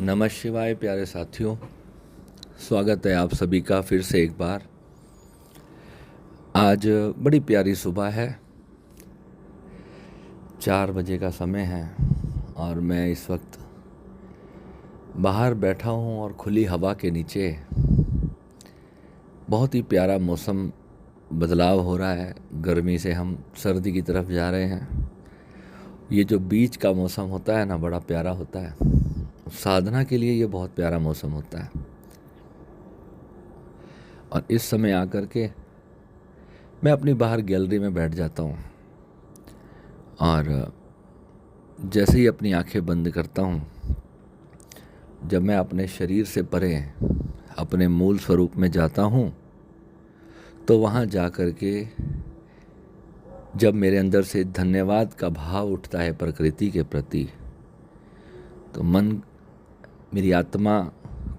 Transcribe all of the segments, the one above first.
नमः शिवाय प्यारे साथियों, स्वागत है आप सभी का फिर से एक बार। आज बड़ी प्यारी सुबह है, 4 बजे का समय है और मैं इस वक्त बाहर बैठा हूँ और खुली हवा के नीचे। बहुत ही प्यारा मौसम बदलाव हो रहा है, गर्मी से हम सर्दी की तरफ जा रहे हैं। ये जो बीच का मौसम होता है ना, बड़ा प्यारा होता है। साधना के लिए ये बहुत प्यारा मौसम होता है। और इस समय आकर के मैं अपनी बाहर गैलरी में बैठ जाता हूँ और जैसे ही अपनी आंखें बंद करता हूँ, जब मैं अपने शरीर से परे अपने मूल स्वरूप में जाता हूँ, तो वहाँ जा कर के जब मेरे अंदर से धन्यवाद का भाव उठता है प्रकृति के प्रति, तो मेरी आत्मा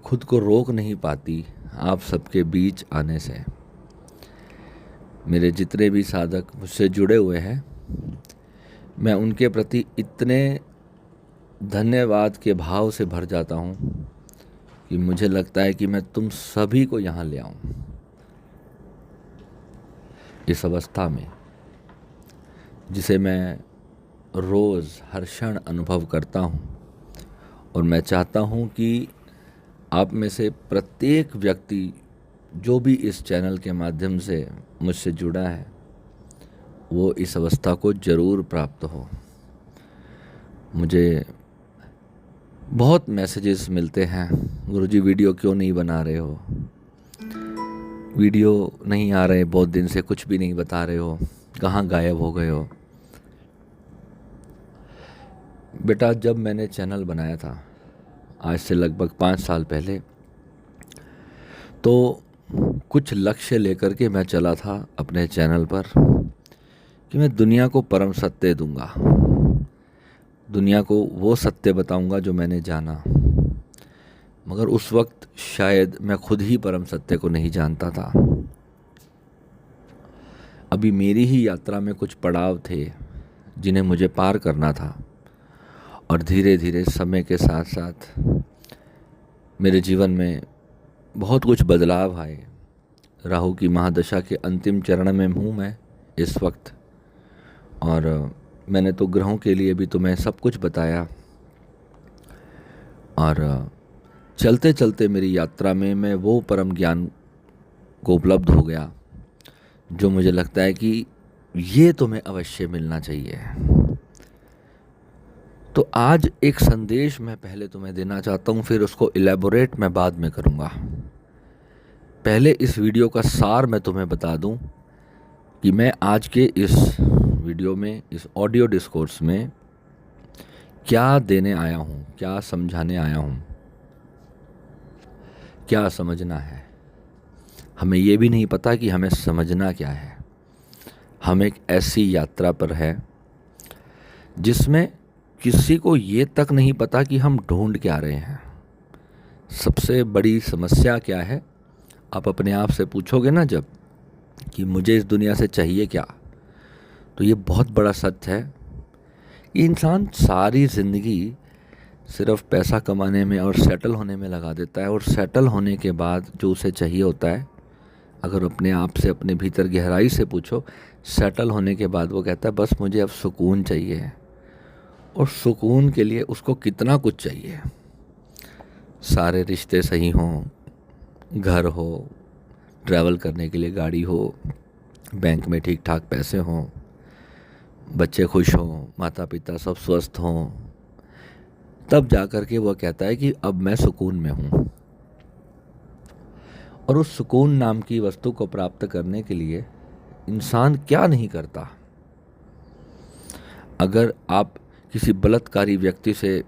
खुद को रोक नहीं पाती आप सबके बीच आने से। मेरे जितने भी साधक मुझसे जुड़े हुए हैं, मैं उनके प्रति इतने धन्यवाद के भाव से भर जाता हूँ कि मुझे लगता है कि मैं तुम सभी को यहाँ ले आऊँ। इस अवस्था में जिसे मैं रोज़ हर क्षण अनुभव करता हूँ, और मैं चाहता हूँ कि आप में से प्रत्येक व्यक्ति जो भी इस चैनल के माध्यम से मुझसे जुड़ा है, वो इस अवस्था को ज़रूर प्राप्त हो। मुझे बहुत मैसेजेस मिलते हैं, गुरुजी वीडियो क्यों नहीं बना रहे हो, वीडियो नहीं आ रहे, बहुत दिन से कुछ भी नहीं बता रहे हो, कहाँ गायब हो गए हो। बेटा, जब मैंने चैनल बनाया था आज से लगभग 5 साल पहले, तो कुछ लक्ष्य लेकर के मैं चला था अपने चैनल पर कि मैं दुनिया को परम सत्य दूंगा, दुनिया को वो सत्य बताऊंगा जो मैंने जाना। मगर उस वक्त शायद मैं खुद ही परम सत्य को नहीं जानता था। अभी मेरी ही यात्रा में कुछ पड़ाव थे जिन्हें मुझे पार करना था, और धीरे धीरे समय के साथ साथ मेरे जीवन में बहुत कुछ बदलाव आए। राहु की महादशा के अंतिम चरण में हूँ मैं इस वक्त, और मैंने तो ग्रहों के लिए भी तुम्हें सब कुछ बताया। और चलते चलते मेरी यात्रा में मैं वो परम ज्ञान को उपलब्ध हो गया जो मुझे लगता है कि ये तुम्हें अवश्य मिलना चाहिए। तो आज एक संदेश मैं पहले तुम्हें देना चाहता हूँ, फिर उसको इलेबोरेट मैं बाद में करूँगा। पहले इस वीडियो का सार मैं तुम्हें बता दूँ कि मैं आज के इस वीडियो में, इस ऑडियो डिस्कोर्स में क्या देने आया हूँ, क्या समझाने आया हूँ, क्या समझना है। हमें ये भी नहीं पता कि हमें समझना क्या है। हम एक ऐसी यात्रा पर है जिसमें किसी को ये तक नहीं पता कि हम ढूंढ क्या रहे हैं। सबसे बड़ी समस्या क्या है, आप अपने आप से पूछोगे ना जब कि मुझे इस दुनिया से चाहिए क्या, तो ये बहुत बड़ा सच है कि इंसान सारी ज़िंदगी सिर्फ पैसा कमाने में और सेटल होने में लगा देता है। और सेटल होने के बाद जो उसे चाहिए होता है, अगर अपने आप से अपने भीतर गहराई से पूछो, सेटल होने के बाद वो कहता है बस मुझे अब सुकून चाहिए। और सुकून के लिए उसको कितना कुछ चाहिए, सारे रिश्ते सही हों, घर हो, ट्रैवल करने के लिए गाड़ी हो, बैंक में ठीक ठाक पैसे हों, बच्चे खुश हों, माता पिता सब स्वस्थ हों, तब जाकर के वह कहता है कि अब मैं सुकून में हूँ। और उस सुकून नाम की वस्तु को प्राप्त करने के लिए इंसान क्या नहीं करता। अगर आप किसी बलात्कारी व्यक्ति से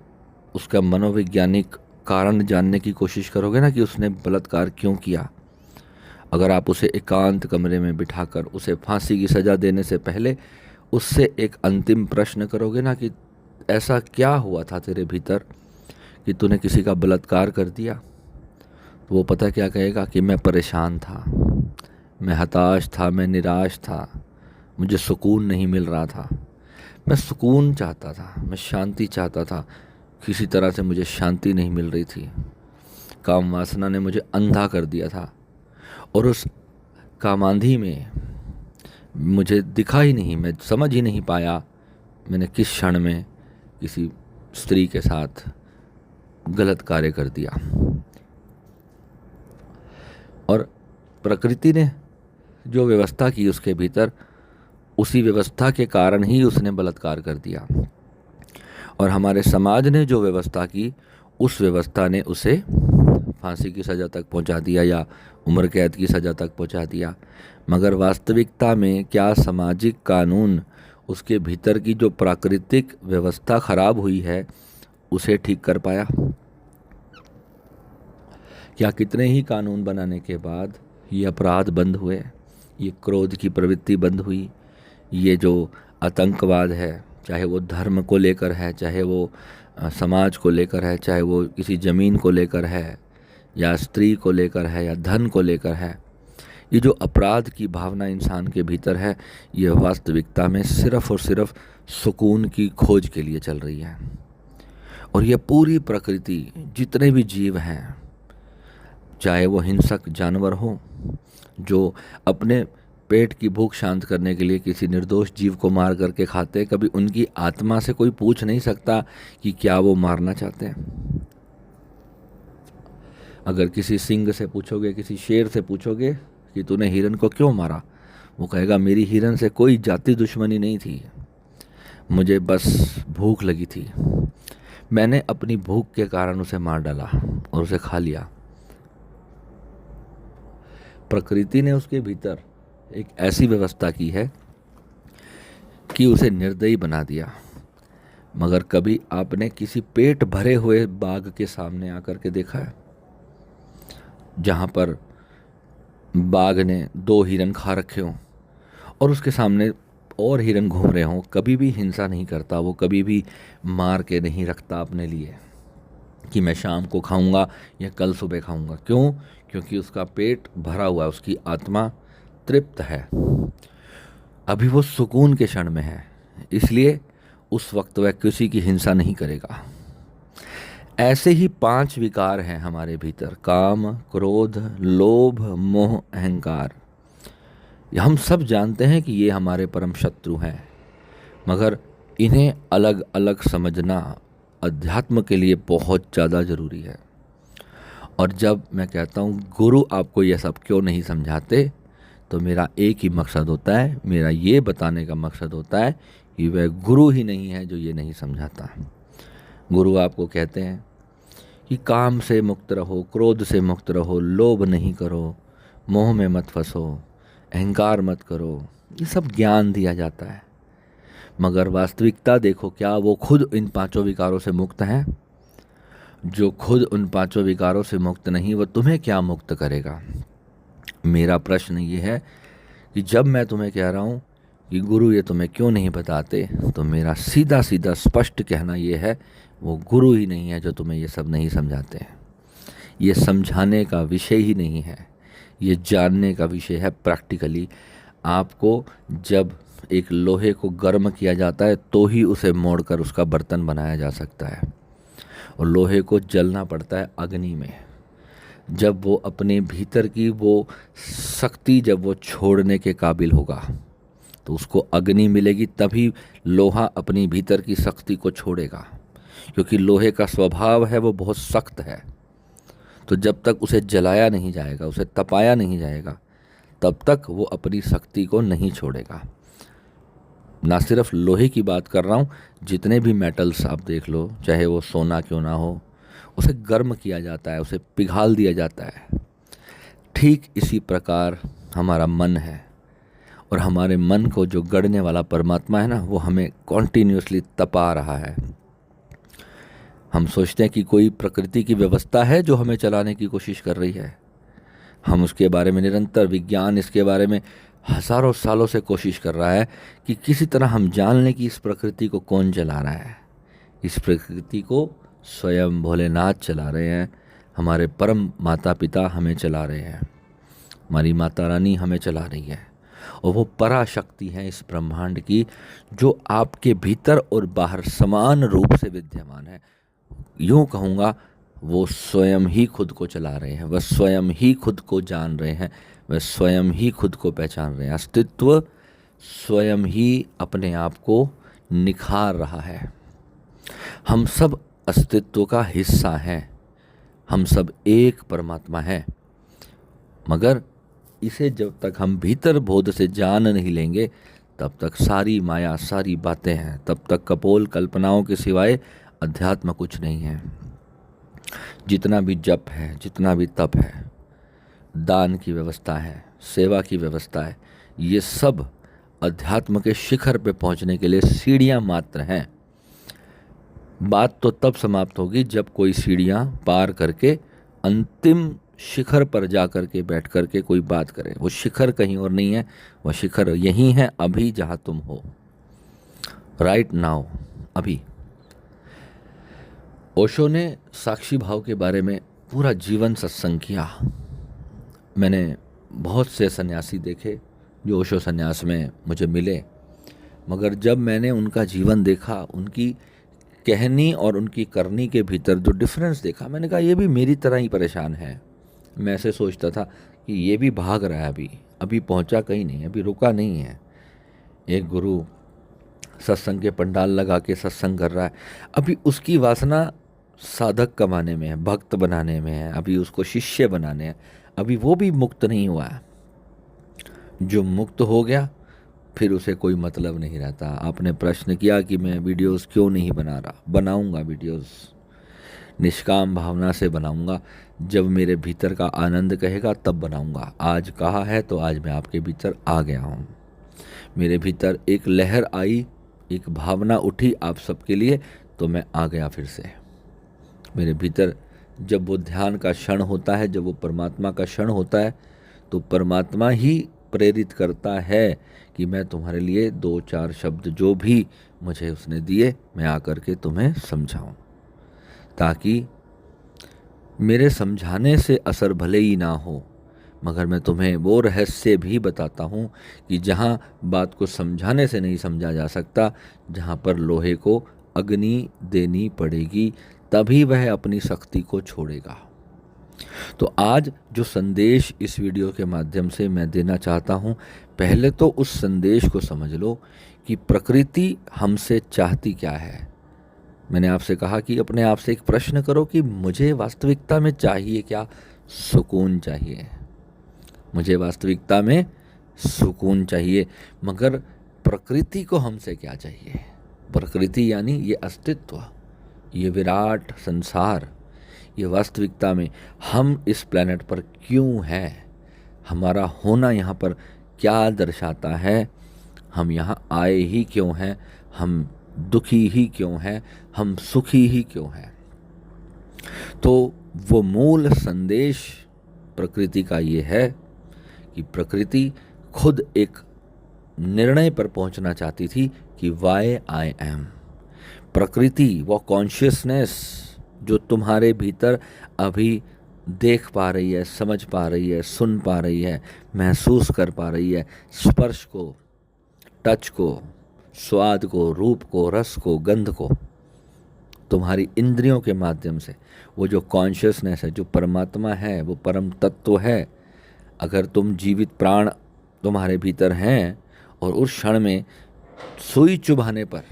उसका मनोवैज्ञानिक कारण जानने की कोशिश करोगे ना कि उसने बलात्कार क्यों किया, अगर आप उसे एकांत कमरे में बिठाकर उसे फांसी की सज़ा देने से पहले उससे एक अंतिम प्रश्न करोगे ना कि ऐसा क्या हुआ था तेरे भीतर कि तूने किसी का बलात्कार कर दिया, तो वो पता क्या कहेगा कि मैं परेशान था, मैं हताश था, मैं निराश था, मुझे सुकून नहीं मिल रहा था, मैं सुकून चाहता था, मैं शांति चाहता था, किसी तरह से मुझे शांति नहीं मिल रही थी। काम वासना ने मुझे अंधा कर दिया था और उस कामांधी में मुझे दिखा ही नहीं, मैं समझ ही नहीं पाया मैंने किस क्षण में किसी स्त्री के साथ गलत कार्य कर दिया। और प्रकृति ने जो व्यवस्था की उसके भीतर, उसी व्यवस्था के कारण ही उसने बलात्कार कर दिया। और हमारे समाज ने जो व्यवस्था की उस व्यवस्था ने उसे फांसी की सज़ा तक पहुंचा दिया या उम्र कैद की सज़ा तक पहुंचा दिया। मगर वास्तविकता में क्या सामाजिक कानून उसके भीतर की जो प्राकृतिक व्यवस्था खराब हुई है उसे ठीक कर पाया? क्या कितने ही कानून बनाने के बाद ये अपराध बंद हुए, ये क्रोध की प्रवृत्ति बंद हुई, ये जो आतंकवाद है, चाहे वो धर्म को लेकर है, चाहे वो समाज को लेकर है, चाहे वो किसी ज़मीन को लेकर है या स्त्री को लेकर है या धन को लेकर है, ये जो अपराध की भावना इंसान के भीतर है, ये वास्तविकता में सिर्फ़ और सिर्फ सुकून की खोज के लिए चल रही है। और ये पूरी प्रकृति, जितने भी जीव हैं, चाहे वो हिंसक जानवर हो जो अपने पेट की भूख शांत करने के लिए किसी निर्दोष जीव को मार करके खाते, कभी उनकी आत्मा से कोई पूछ नहीं सकता कि क्या वो मारना चाहते हैं। अगर किसी सिंह से पूछोगे, किसी शेर से पूछोगे कि तूने हिरन को क्यों मारा, वो कहेगा मेरी हिरन से कोई जाति दुश्मनी नहीं थी, मुझे बस भूख लगी थी, मैंने अपनी भूख के कारण उसे मार डाला और उसे खा लिया। प्रकृति ने उसके भीतर एक ऐसी व्यवस्था की है कि उसे निर्दयी बना दिया। मगर कभी आपने किसी पेट भरे हुए बाग के सामने आकर के देखा है, जहाँ पर बाघ ने 2 हिरन खा रखे हों और उसके सामने और हिरन घूम रहे हों? कभी भी हिंसा नहीं करता वो, कभी भी मार के नहीं रखता अपने लिए कि मैं शाम को खाऊंगा या कल सुबह खाऊंगा। क्यों? क्योंकि उसका पेट भरा हुआ है, उसकी आत्मा तृप्त है, अभी वो सुकून के क्षण में है, इसलिए उस वक्त वह किसी की हिंसा नहीं करेगा। ऐसे ही 5 विकार हैं हमारे भीतर, काम, क्रोध, लोभ, मोह, अहंकार। हम सब जानते हैं कि ये हमारे परम शत्रु हैं, मगर इन्हें अलग अलग समझना अध्यात्म के लिए बहुत ज़्यादा ज़रूरी है। और जब मैं कहता हूँ गुरु आपको ये सब क्यों नहीं समझाते, तो मेरा एक ही मकसद होता है, मेरा ये बताने का मकसद होता है कि वह गुरु ही नहीं है जो ये नहीं समझाता। गुरु आपको कहते हैं कि काम से मुक्त रहो, क्रोध से मुक्त रहो, लोभ नहीं करो, मोह में मत फंसो, अहंकार मत करो, ये सब ज्ञान दिया जाता है। मगर वास्तविकता देखो, क्या वो खुद इन 5 विकारों से मुक्त हैं? जो खुद उन 5 विकारों से मुक्त नहीं, वो तुम्हें क्या मुक्त करेगा? मेरा प्रश्न ये है कि जब मैं तुम्हें कह रहा हूँ कि गुरु ये तुम्हें क्यों नहीं बताते, तो मेरा सीधा सीधा स्पष्ट कहना ये है, वो गुरु ही नहीं है जो तुम्हें ये सब नहीं समझाते हैं। ये समझाने का विषय ही नहीं है, ये जानने का विषय है। प्रैक्टिकली आपको जब एक लोहे को गर्म किया जाता है तो ही उसे मोड़कर उसका बर्तन बनाया जा सकता है, और लोहे को जलना पड़ता है अग्नि में। जब वो अपने भीतर की वो शक्ति जब वो छोड़ने के काबिल होगा तो उसको अग्नि मिलेगी, तभी लोहा अपनी भीतर की शक्ति को छोड़ेगा, क्योंकि लोहे का स्वभाव है वो बहुत सख्त है। तो जब तक उसे जलाया नहीं जाएगा, उसे तपाया नहीं जाएगा, तब तक वो अपनी शक्ति को नहीं छोड़ेगा। ना सिर्फ लोहे की बात कर रहा हूँ, जितने भी मेटल्स आप देख लो, चाहे वो सोना क्यों ना हो, उसे गर्म किया जाता है, उसे पिघाल दिया जाता है। ठीक इसी प्रकार हमारा मन है, और हमारे मन को जो गढ़ने वाला परमात्मा है ना, वो हमें कॉन्टीन्यूसली तपा रहा है। हम सोचते हैं कि कोई प्रकृति की व्यवस्था है जो हमें चलाने की कोशिश कर रही है। हम उसके बारे में निरंतर, विज्ञान इसके बारे में हज़ारों सालों से कोशिश कर रहा है कि किसी तरह हम जान लें कि इस प्रकृति को कौन चला रहा है। इस प्रकृति को स्वयं भोलेनाथ चला रहे हैं, हमारे परम माता पिता हमें चला रहे हैं, हमारी माता रानी हमें चला रही है, और वो पराशक्ति है इस ब्रह्मांड की, जो आपके भीतर और बाहर समान रूप से विद्यमान है। यूँ कहूँगा, वो स्वयं ही खुद को चला रहे हैं, वह स्वयं ही खुद को जान रहे हैं, वह स्वयं ही खुद को पहचान रहे हैं। अस्तित्व स्वयं ही अपने आप को निखार रहा है। हम सब अस्तित्व का हिस्सा हैं, हम सब एक परमात्मा हैं, मगर इसे जब तक हम भीतर बोध से जान नहीं लेंगे तब तक सारी माया, सारी बातें हैं, तब तक कपोल कल्पनाओं के सिवाय अध्यात्म कुछ नहीं है। जितना भी जप है, जितना भी तप है, दान की व्यवस्था है, सेवा की व्यवस्था है, ये सब अध्यात्म के शिखर पे पहुंचने के लिए सीढ़ियां मात्र हैं। बात तो तब समाप्त होगी जब कोई सीढ़ियां पार करके अंतिम शिखर पर जा कर के बैठ कर के कोई बात करे। वो शिखर कहीं और नहीं है, वह शिखर यही है, अभी जहां तुम हो, राइट नाउ, अभी। ओशो ने साक्षी भाव के बारे में पूरा जीवन सत्संग किया। मैंने बहुत से सन्यासी देखे जो ओशो सन्यास में मुझे मिले, मगर जब मैंने उनका जीवन देखा, उनकी कहनी और उनकी करनी के भीतर जो डिफरेंस देखा, मैंने कहा ये भी मेरी तरह ही परेशान है। मैं ऐसे सोचता था कि ये भी भाग रहा है, अभी पहुंचा कहीं नहीं, अभी रुका नहीं है। एक गुरु सत्संग के पंडाल लगा के सत्संग कर रहा है, अभी उसकी वासना साधक कमाने में है, भक्त बनाने में है, अभी उसको शिष्य बनाने हैं, अभी वो भी मुक्त नहीं हुआ है। जो मुक्त हो गया फिर उसे कोई मतलब नहीं रहता। आपने प्रश्न किया कि मैं वीडियोस क्यों नहीं बना रहा, बनाऊंगा वीडियोस, निष्काम भावना से बनाऊंगा। जब मेरे भीतर का आनंद कहेगा तब बनाऊंगा। आज कहा है तो आज मैं आपके भीतर आ गया हूँ। मेरे भीतर एक लहर आई, एक भावना उठी आप सबके लिए, तो मैं आ गया फिर से। मेरे भीतर जब वो ध्यान का क्षण होता है, जब वो परमात्मा का क्षण होता है, तो परमात्मा ही प्रेरित करता है कि मैं तुम्हारे लिए 2-4 शब्द जो भी मुझे उसने दिए, मैं आकर के तुम्हें समझाऊं, ताकि मेरे समझाने से असर भले ही ना हो, मगर मैं तुम्हें वो रहस्य भी बताता हूँ कि जहाँ बात को समझाने से नहीं समझा जा सकता, जहाँ पर लोहे को अग्नि देनी पड़ेगी, तभी वह अपनी शक्ति को छोड़ेगा। तो आज जो संदेश इस वीडियो के माध्यम से मैं देना चाहता हूँ, पहले तो उस संदेश को समझ लो कि प्रकृति हमसे चाहती क्या है। मैंने आपसे कहा कि अपने आप से एक प्रश्न करो कि मुझे वास्तविकता में चाहिए क्या? सुकून चाहिए। मुझे वास्तविकता में सुकून चाहिए, मगर प्रकृति को हमसे क्या चाहिए? प्रकृति यानी ये अस्तित्व, ये विराट संसार, ये वास्तविकता में हम इस प्लेनेट पर क्यों हैं, हमारा होना यहाँ पर क्या दर्शाता है, हम यहाँ आए ही क्यों हैं, हम दुखी ही क्यों हैं, हम सुखी ही क्यों हैं। तो वो मूल संदेश प्रकृति का ये है कि प्रकृति खुद एक निर्णय पर पहुंचना चाहती थी कि वाई आई एम। प्रकृति, वो कॉन्शियसनेस जो तुम्हारे भीतर अभी देख पा रही है, समझ पा रही है, सुन पा रही है, महसूस कर पा रही है, स्पर्श को, टच को, स्वाद को, रूप को, रस को, गंध को, तुम्हारी इंद्रियों के माध्यम से वो जो कॉन्शियसनेस है, जो परमात्मा है, वो परम तत्व है। अगर तुम जीवित प्राण तुम्हारे भीतर हैं और उस क्षण में सुई चुभाने पर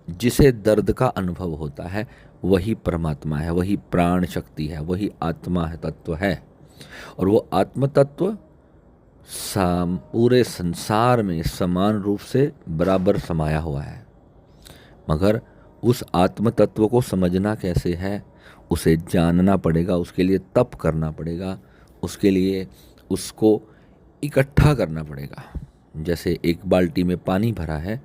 जिसे दर्द का अनुभव होता है, वही परमात्मा है, वही प्राण शक्ति है, वही आत्मा है, तत्व है। और वो आत्म तत्व पूरे संसार में समान रूप से बराबर समाया हुआ है। मगर उस आत्म तत्व को समझना कैसे है, उसे जानना पड़ेगा, उसके लिए तप करना पड़ेगा, उसके लिए उसको इकट्ठा करना पड़ेगा। जैसे एक बाल्टी में पानी भरा है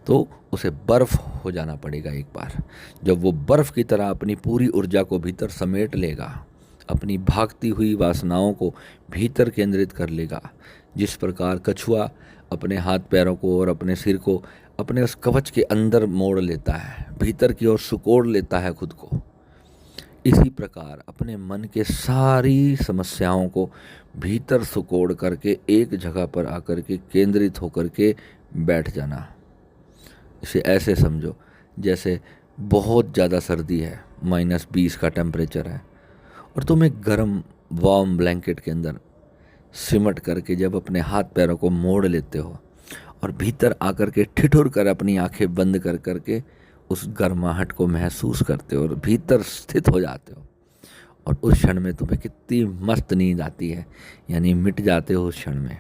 तो उसे बर्फ़ हो जाना पड़ेगा एक बार। जब वो बर्फ़ की तरह अपनी पूरी ऊर्जा को भीतर समेट लेगा, अपनी भागती हुई वासनाओं को भीतर केंद्रित कर लेगा, जिस प्रकार कछुआ अपने हाथ पैरों को और अपने सिर को अपने उस कवच के अंदर मोड़ लेता है, भीतर की ओर सुकोड़ लेता है खुद को, इसी प्रकार अपने मन के सारी समस्याओं को भीतर सुकोड़ करके एक जगह पर आकर के केंद्रित होकर के बैठ जाना। इसे ऐसे समझो जैसे बहुत ज़्यादा सर्दी है, -20 का टेम्परेचर है, और तुम एक गर्म वार्म ब्लैंकेट के अंदर सिमट करके जब अपने हाथ पैरों को मोड़ लेते हो और भीतर आकर के ठिठुर कर अपनी आंखें बंद कर करके उस गर्माहट को महसूस करते हो और भीतर स्थित हो जाते हो, और उस क्षण में तुम्हें कितनी मस्त नींद आती है, यानी मिट जाते हो उस क्षण में।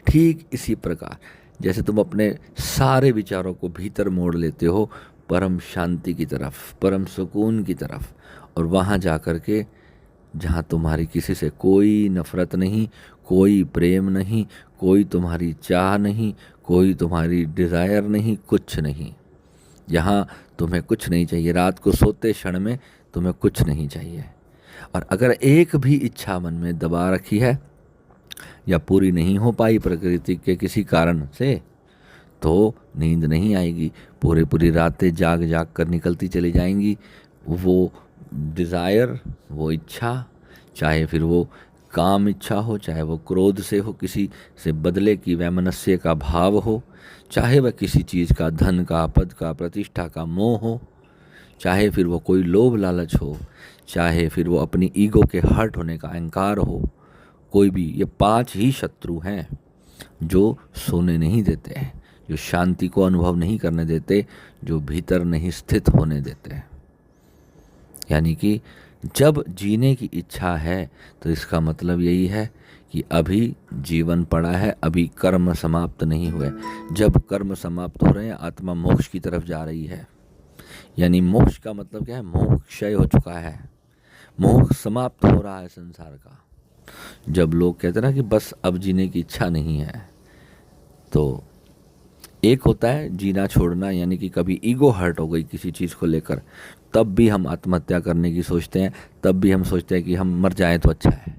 ठीक इसी प्रकार जैसे तुम अपने सारे विचारों को भीतर मोड़ लेते हो परम शांति की तरफ, परम सुकून की तरफ, और वहाँ जा कर के जहाँ तुम्हारी किसी से कोई नफ़रत नहीं, कोई प्रेम नहीं, कोई तुम्हारी चाह नहीं, कोई तुम्हारी डिज़ायर नहीं, कुछ नहीं। यहाँ तुम्हें कुछ नहीं चाहिए, रात को सोते क्षण में तुम्हें कुछ नहीं चाहिए। और अगर एक भी इच्छा मन में दबा रखी है या पूरी नहीं हो पाई प्रकृति के किसी कारण से, तो नींद नहीं आएगी, पूरी रातें जाग जाग कर निकलती चली जाएंगी। वो डिज़ायर, वो इच्छा, चाहे फिर वो काम इच्छा हो, चाहे वो क्रोध से हो, किसी से बदले की वैमनस्य का भाव हो, चाहे वह किसी चीज़ का, धन का, पद का, प्रतिष्ठा का मोह हो, चाहे फिर वो कोई लोभ लालच हो, चाहे फिर वो अपनी ईगो के हर्ट होने का अहंकार हो, कोई भी, ये 5 ही शत्रु हैं जो सोने नहीं देते हैं, जो शांति को अनुभव नहीं करने देते, जो भीतर नहीं स्थित होने देते। यानी कि जब जीने की इच्छा है तो इसका मतलब यही है कि अभी जीवन पड़ा है, अभी कर्म समाप्त नहीं हुए। जब कर्म समाप्त हो रहे हैं, आत्मा मोक्ष की तरफ जा रही है। यानी मोक्ष का मतलब क्या है? मोह क्षय हो चुका है, मोह समाप्त हो रहा है संसार का। जब लोग कहते हैं ना कि बस अब जीने की इच्छा नहीं है, तो एक होता है जीना छोड़ना, यानी कि कभी ईगो हर्ट हो गई किसी चीज़ को लेकर, तब भी हम आत्महत्या करने की सोचते हैं, तब भी हम सोचते हैं कि हम मर जाएं तो अच्छा है।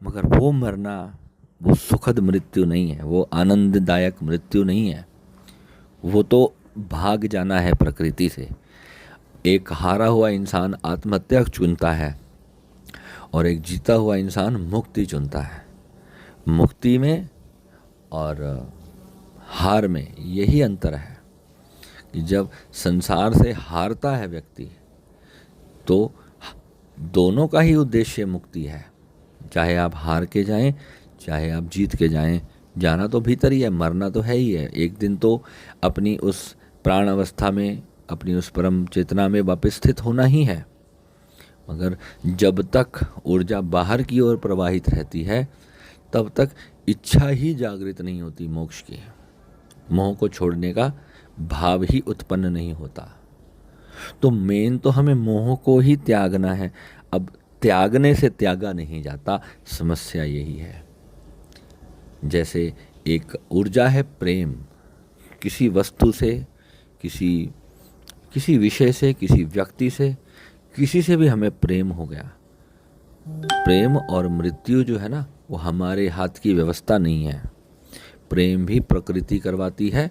मगर वो मरना, वो सुखद मृत्यु नहीं है, वो आनंददायक मृत्यु नहीं है, वो तो भाग जाना है प्रकृति से। एक हारा हुआ इंसान आत्महत्या चुनता है और एक जीता हुआ इंसान मुक्ति चुनता है। मुक्ति में और हार में यही अंतर है कि जब संसार से हारता है व्यक्ति, तो दोनों का ही उद्देश्य मुक्ति है। चाहे आप हार के जाएं, चाहे आप जीत के जाएं, जाना तो भीतर ही है, मरना तो है ही है। एक दिन तो अपनी उस प्राण अवस्था में, अपनी उस परम चेतना में वापस स्थित होना ही है। मगर जब तक ऊर्जा बाहर की ओर प्रवाहित रहती है, तब तक इच्छा ही जागृत नहीं होती मोक्ष की। मोह को छोड़ने का भाव ही उत्पन्न नहीं होता। तो मेन तो हमें मोह को ही त्यागना है। अब त्यागने से त्यागा नहीं जाता, समस्या यही है। जैसे एक ऊर्जा है प्रेम, किसी वस्तु से, किसी विषय से, किसी व्यक्ति से, किसी से भी हमें प्रेम हो गया। प्रेम और मृत्यु जो है ना, वो हमारे हाथ की व्यवस्था नहीं है। प्रेम भी प्रकृति करवाती है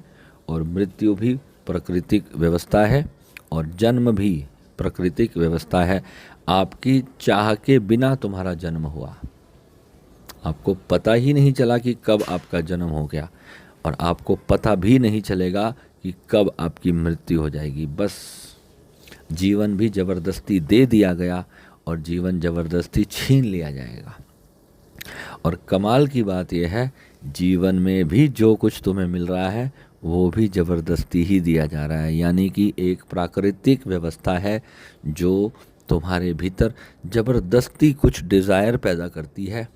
और मृत्यु भी प्राकृतिक व्यवस्था है, और जन्म भी प्राकृतिक व्यवस्था है। आपकी चाह के बिना तुम्हारा जन्म हुआ, आपको पता ही नहीं चला कि कब आपका जन्म हो गया, और आपको पता भी नहीं चलेगा कि कब आपकी मृत्यु हो जाएगी। बस जीवन भी ज़बरदस्ती दे दिया गया और जीवन ज़बरदस्ती छीन लिया जाएगा। और कमाल की बात यह है, जीवन में भी जो कुछ तुम्हें मिल रहा है वो भी ज़बरदस्ती ही दिया जा रहा है। यानी कि एक प्राकृतिक व्यवस्था है जो तुम्हारे भीतर ज़बरदस्ती कुछ डिज़ायर पैदा करती है,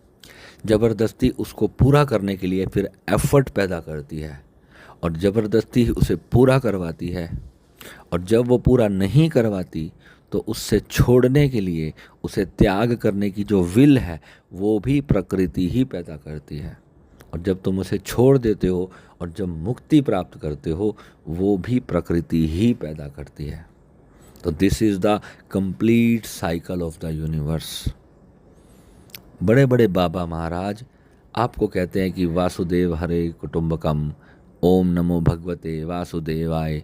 ज़बरदस्ती उसको पूरा करने के लिए फिर एफर्ट पैदा करती है, और ज़बरदस्ती उसे पूरा करवाती है। और जब वो पूरा नहीं करवाती तो उससे छोड़ने के लिए, उसे त्याग करने की जो विल है, वो भी प्रकृति ही पैदा करती है। और जब तुम उसे छोड़ देते हो और जब मुक्ति प्राप्त करते हो, वो भी प्रकृति ही पैदा करती है। तो this is the complete cycle of the universe. बड़े बड़े बाबा महाराज आपको कहते हैं कि वासुदेव हरे कुटुंबकम, ओम नमो भगवते वासुदेवाय,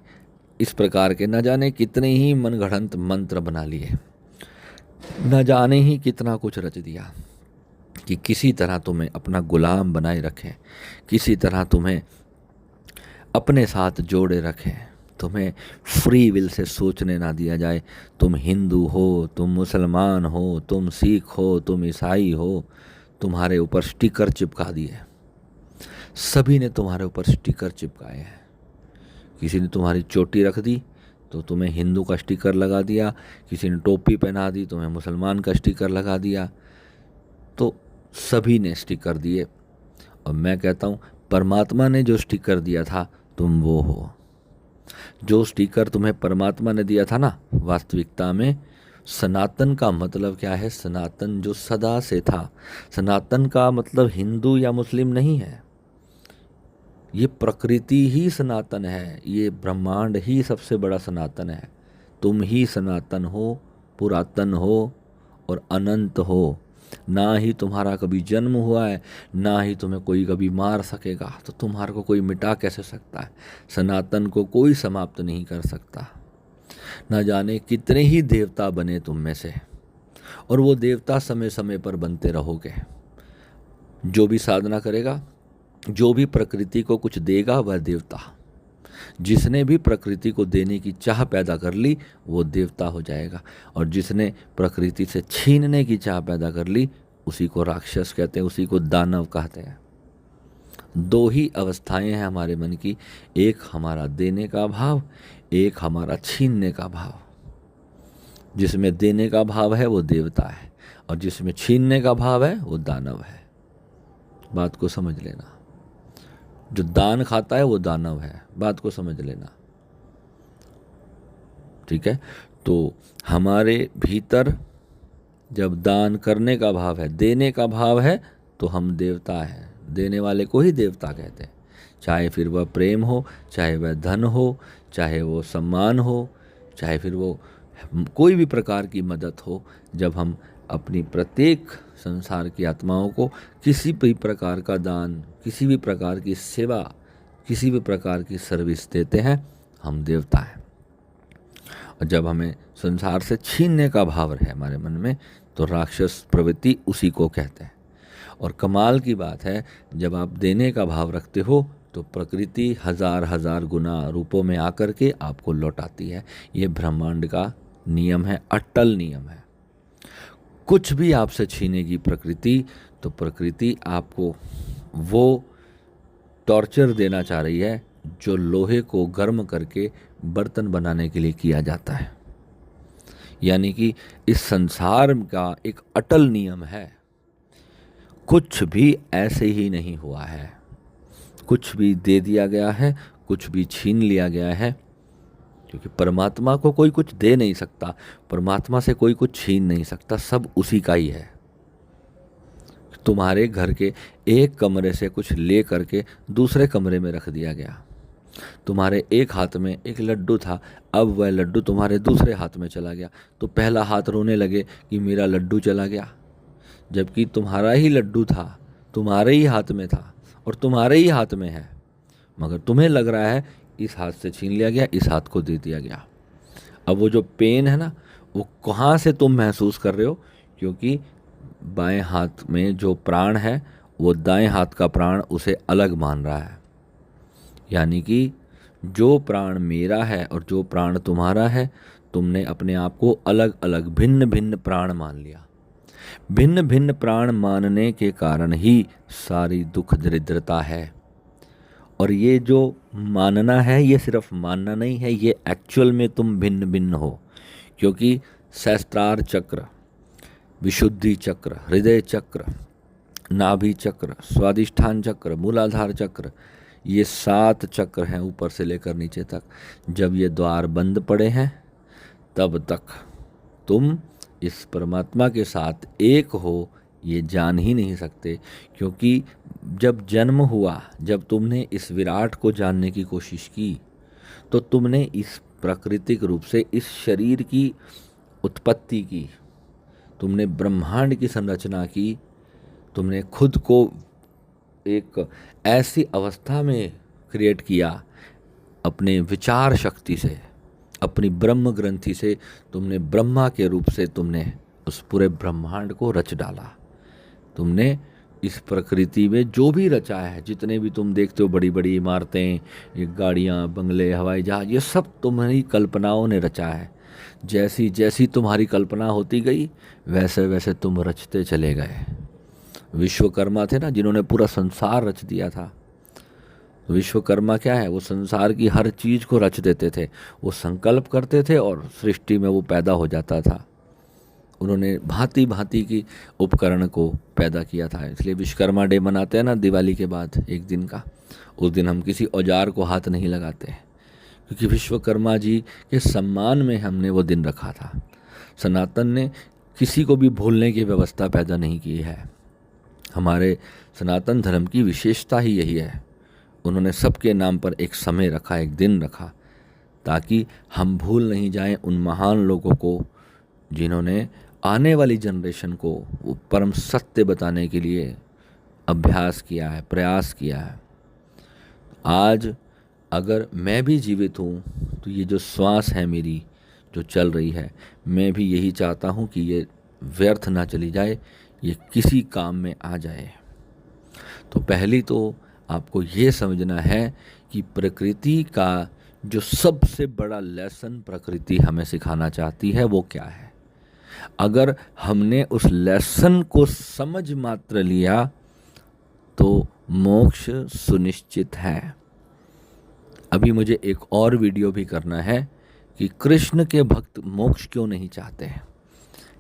इस प्रकार के न जाने कितने ही मनगढ़ंत मंत्र बना लिए, न जाने ही कितना कुछ रच दिया कि किसी तरह तुम्हें अपना गुलाम बनाए रखें, किसी तरह तुम्हें अपने साथ जोड़े रखें, तुम्हें फ्री विल से सोचने ना दिया जाए। तुम हिंदू हो, तुम मुसलमान हो, तुम सिख हो, तुम ईसाई हो, तुम्हारे ऊपर स्टिकर चिपका दिए। सभी ने तुम्हारे ऊपर स्टिकर चिपकाए हैं। किसी ने तुम्हारी चोटी रख दी तो तुम्हें हिंदू का स्टिकर लगा दिया, किसी ने टोपी पहना दी तुम्हें मुसलमान का स्टिकर लगा दिया। तो सभी ने स्टिकर दिए, और मैं कहता हूँ परमात्मा ने जो स्टिकर दिया था तुम वो हो। जो स्टिकर तुम्हें परमात्मा ने दिया था ना, वास्तविकता में सनातन का मतलब क्या है? सनातन जो सदा से था। सनातन का मतलब हिंदू या मुस्लिम नहीं है, ये प्रकृति ही सनातन है, ये ब्रह्मांड ही सबसे बड़ा सनातन है। तुम ही सनातन हो, पुरातन हो और अनंत हो। ना ही तुम्हारा कभी जन्म हुआ है, ना ही तुम्हें कोई कभी मार सकेगा, तो तुम्हारे को कोई मिटा कैसे सकता है? सनातन को कोई समाप्त नहीं कर सकता। ना जाने कितने ही देवता बने तुम में से, और वो देवता समय समय पर बनते रहोगे। जो भी साधना करेगा, जो भी प्रकृति को कुछ देगा, वह देवता। जिसने भी प्रकृति को देने की चाह पैदा कर ली वो देवता हो जाएगा, और जिसने प्रकृति से छीनने की चाह पैदा कर ली उसी को राक्षस कहते हैं, उसी को दानव कहते हैं। दो ही अवस्थाएं हैं हमारे मन की, एक हमारा देने का भाव, एक हमारा छीनने का भाव। जिसमें देने का भाव है वो देवता है, और जिसमें छीनने का भाव है वो दानव है। बात को समझ लेना। जो दान खाता है वो दानव है, बात को समझ लेना, ठीक है। तो हमारे भीतर जब दान करने का भाव है, देने का भाव है, तो हम देवता हैं। देने वाले को ही देवता कहते हैं। चाहे फिर वह प्रेम हो, चाहे वह धन हो, चाहे वो सम्मान हो, चाहे फिर वो कोई भी प्रकार की मदद हो। जब हम अपनी प्रत्येक संसार की आत्माओं को किसी भी प्रकार का दान, किसी भी प्रकार की सेवा, किसी भी प्रकार की सर्विस देते हैं, हम देवता हैं। और जब हमें संसार से छीनने का भाव है हमारे मन में, तो राक्षस प्रवृत्ति उसी को कहते हैं। और कमाल की बात है, जब आप देने का भाव रखते हो तो प्रकृति हजार हजार गुना रूपों में आकर के आपको लौटाती है। ये ब्रह्मांड का नियम है, अटल नियम है। कुछ भी आपसे छीनेगी प्रकृति, तो प्रकृति आपको वो टॉर्चर देना चाह रही है जो लोहे को गर्म करके बर्तन बनाने के लिए किया जाता है। यानी कि इस संसार का एक अटल नियम है, कुछ भी ऐसे ही नहीं हुआ है। कुछ भी दे दिया गया है, कुछ भी छीन लिया गया है, क्योंकि परमात्मा को कोई कुछ दे नहीं सकता, परमात्मा से कोई कुछ छीन नहीं सकता, सब उसी का ही है। तुम्हारे घर के एक कमरे से कुछ ले करके दूसरे कमरे में रख दिया गया। तुम्हारे एक हाथ में एक लड्डू था, अब वह लड्डू तुम्हारे दूसरे हाथ में चला गया, तो पहला हाथ रोने लगे कि मेरा लड्डू चला गया, जबकि तुम्हारा ही लड्डू था, तुम्हारे ही हाथ में था और तुम्हारे ही हाथ में है, मगर तुम्हें लग रहा है इस हाथ से छीन लिया गया, इस हाथ को दे दिया गया। अब वो जो पेन है ना, वो कहाँ से तुम महसूस कर रहे हो? क्योंकि बाएं हाथ में जो प्राण है वो दाएं हाथ का प्राण उसे अलग मान रहा है। यानी कि जो प्राण मेरा है और जो प्राण तुम्हारा है, तुमने अपने आप को अलग अलग भिन्न भिन्न प्राण मान लिया। भिन्न भिन्न प्राण मानने के कारण ही सारी दुख दरिद्रता है। और ये जो मानना है, ये सिर्फ मानना नहीं है, ये एक्चुअल में तुम भिन्न भिन्न हो। क्योंकि सहस्त्रार चक्र, विशुद्धि चक्र, हृदय चक्र, नाभि चक्र, स्वादिष्ठान चक्र, मूलाधार चक्र, ये 7 चक्र हैं ऊपर से लेकर नीचे तक। जब ये द्वार बंद पड़े हैं तब तक तुम इस परमात्मा के साथ एक हो ये जान ही नहीं सकते। क्योंकि जब जन्म हुआ, जब तुमने इस विराट को जानने की कोशिश की, तो तुमने इस प्राकृतिक रूप से इस शरीर की उत्पत्ति की, तुमने ब्रह्मांड की संरचना की, तुमने खुद को एक ऐसी अवस्था में क्रिएट किया अपने विचार शक्ति से, अपनी ब्रह्म ग्रंथि से तुमने ब्रह्मा के रूप से तुमने उस पूरे ब्रह्मांड को रच डाला। तुमने इस प्रकृति में जो भी रचा है, जितने भी तुम देखते हो बड़ी बड़ी इमारतें, ये गाड़ियाँ, बंगले, हवाई जहाज, ये सब तुम्हारी कल्पनाओं ने रचा है। जैसी जैसी तुम्हारी कल्पना होती गई वैसे वैसे तुम रचते चले गए। विश्वकर्मा थे ना, जिन्होंने पूरा संसार रच दिया था। विश्वकर्मा क्या है, वो संसार की हर चीज़ को रच देते थे। वो संकल्प करते थे और सृष्टि में वो पैदा हो जाता था। उन्होंने भांति भांति की उपकरण को पैदा किया था। इसलिए विश्वकर्मा डे मनाते हैं ना दिवाली के बाद एक दिन का। उस दिन हम किसी औजार को हाथ नहीं लगाते, क्योंकि विश्वकर्मा जी के सम्मान में हमने वो दिन रखा था। सनातन ने किसी को भी भूलने की व्यवस्था पैदा नहीं की है। हमारे सनातन धर्म की विशेषता ही यही है। उन्होंने सबके नाम पर एक समय रखा, एक दिन रखा, ताकि हम भूल नहीं जाएं उन महान लोगों को जिन्होंने आने वाली जनरेशन को वो परम सत्य बताने के लिए अभ्यास किया है, प्रयास किया है। आज अगर मैं भी जीवित हूँ तो ये जो श्वास है मेरी जो चल रही है, मैं भी यही चाहता हूँ कि ये व्यर्थ ना चली जाए, ये किसी काम में आ जाए। तो पहली तो आपको ये समझना है कि प्रकृति का जो सबसे बड़ा लेसन प्रकृति हमें सिखाना चाहती है वो क्या है। अगर हमने उस लेसन को समझ मात्र लिया तो मोक्ष सुनिश्चित है। अभी मुझे एक और वीडियो भी करना है कि कृष्ण के भक्त मोक्ष क्यों नहीं चाहते हैं,